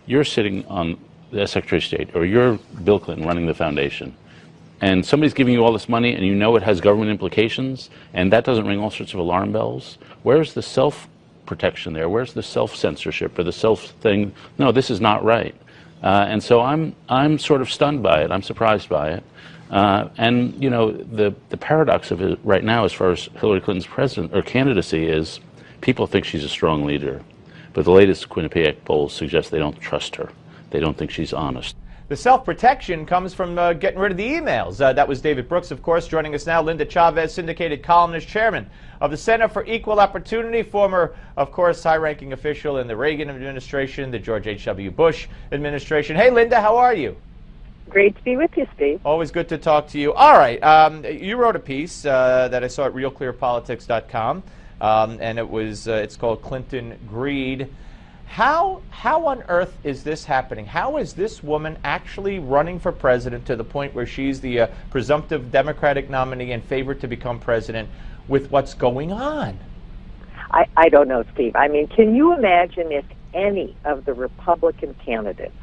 you're sitting on the Secretary of State, or you're Bill Clinton running the foundation, and somebody's giving you all this money and you know it has government implications, and that doesn't ring all sorts of alarm bells, where's the self-protection there? Where's the self-censorship or the self-thing? No, this is not right. And so I'm sort of stunned by it. I'm surprised by it. And, you know, the paradox of it right now as far as Hillary Clinton's president or candidacy is people think she's a strong leader. But the latest Quinnipiac polls suggest they don't trust her. They don't think she's honest. The self-protection comes from getting rid of the emails. That was David Brooks, of course. Joining us now, Linda Chavez, syndicated columnist, chairman of the Center for Equal Opportunity, former, of course, high-ranking official in the Reagan administration, the George H.W. Bush administration. Hey, Linda, how are you? Great to be with you, Steve. Always good to talk to you. All right, you wrote a piece that I saw at RealClearPolitics.com, and it's called Clinton Greed. How on earth is this happening? How is this woman actually running for president to the point where she's the presumptive Democratic nominee and favorite to become president with what's going on? I don't know, Steve. I mean, can you imagine if any of the Republican candidates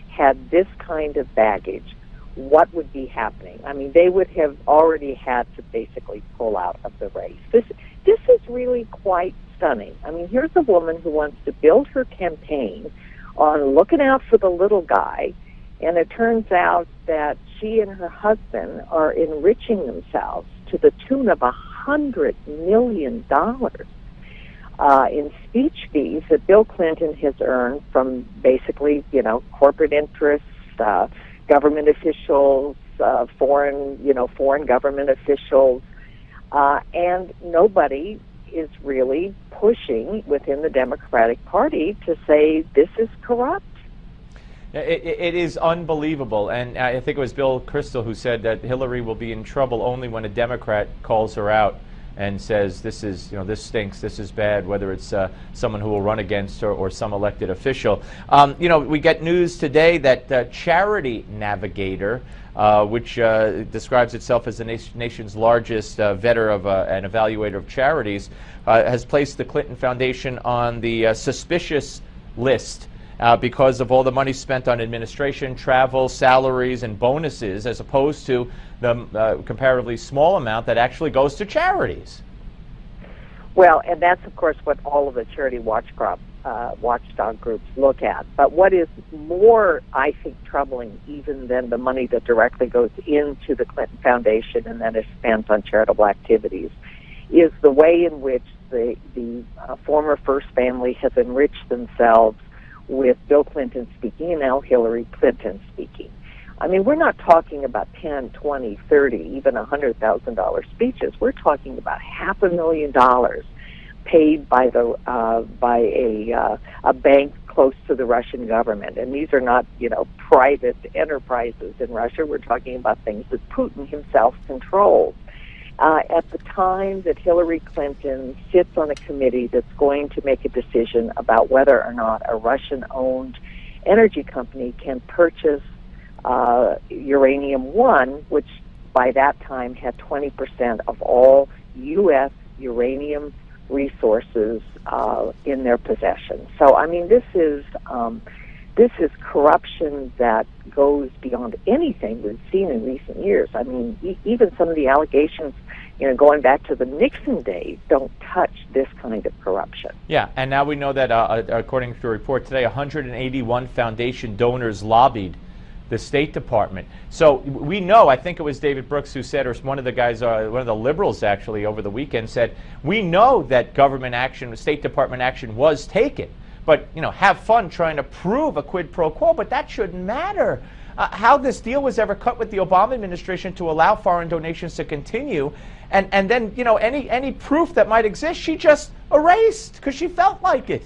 had this kind of baggage, what would be happening? I mean, they would have already had to basically pull out of the race. This is really quite stunning. I mean, here's a woman who wants to build her campaign on looking out for the little guy, and it turns out that she and her husband are enriching themselves to the tune of $100 million in speech fees that Bill Clinton has earned from basically, you know, corporate interests, government officials, foreign government officials, and nobody is really pushing within the Democratic Party to say this is corrupt. It is unbelievable, and I think it was Bill Kristol who said that Hillary will be in trouble only when a Democrat calls her out and says this is, you know, this stinks, this is bad, whether it's someone who will run against her or some elected official. You know, we get news today that Charity Navigator, which describes itself as the nation's largest vetter of and evaluator of charities, has placed the Clinton Foundation on the suspicious list because of all the money spent on administration, travel, salaries, and bonuses, as opposed to the comparatively small amount that actually goes to charities. Well, and that's, of course, what all of the charity watchdog groups look at. But what is more, I think, troubling even than the money that directly goes into the Clinton Foundation and then is spent on charitable activities is the way in which the former First Family has enriched themselves with Bill Clinton speaking and now Hillary Clinton speaking. I mean, we're not talking about 10, 20, 30, even $100,000 speeches. We're talking about $500,000 paid by a bank close to the Russian government. And these are not, you know, private enterprises in Russia. We're talking about things that Putin himself controls. At the time that Hillary Clinton sits on a committee that's going to make a decision about whether or not a Russian-owned energy company can purchase Uranium One, which by that time had 20% of all U.S. uranium resources in their possession. So, I mean, this is corruption that goes beyond anything we've seen in recent years. I mean, even some of the allegations, you know, going back to the Nixon days, don't touch this kind of corruption. Yeah, and now we know that, according to a report today, 181 foundation donors lobbied the State Department. So we know, I think it was David Brooks who said, or one of the guys, one of the liberals actually over the weekend said, we know that government action, State Department action was taken. But, you know, have fun trying to prove a quid pro quo, but that shouldn't matter. How this deal was ever cut with the Obama administration to allow foreign donations to continue, and then, you know, any proof that might exist, she just erased because she felt like it.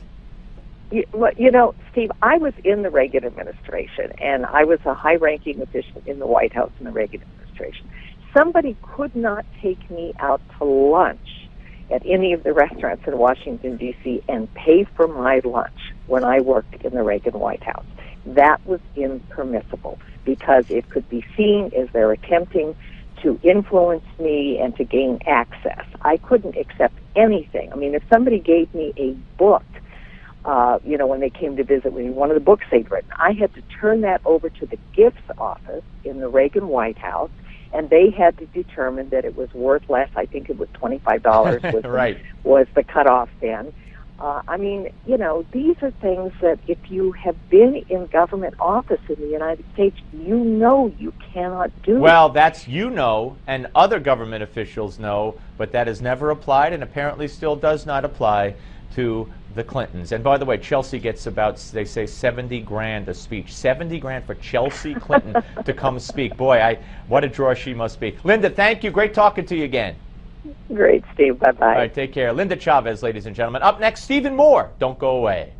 You know, Steve, I was in the Reagan administration, and I was a high-ranking official in the White House in the Reagan administration. Somebody could not take me out to lunch at any of the restaurants in Washington, D.C. and pay for my lunch when I worked in the Reagan White House. That was impermissible because it could be seen as they're attempting to influence me and to gain access. I couldn't accept anything. I mean, if somebody gave me a book when they came to visit me, one of the books they'd written. I had to turn that over to the gifts office in the Reagan White House, and they had to determine that it was worth less. I think it was $25 was, right. was the cutoff then. These are things that if you have been in government office in the United States, you cannot do. Well, that's and other government officials know, but that has never applied and apparently still does not apply to the Clintons. And by the way, Chelsea gets about, they say, 70 grand a speech. 70 grand for Chelsea Clinton to come speak. Boy, what a draw she must be. Linda, thank you. Great talking to you again. Great, Steve. Bye-bye. All right, take care. Linda Chavez, ladies and gentlemen. Up next, Stephen Moore. Don't go away.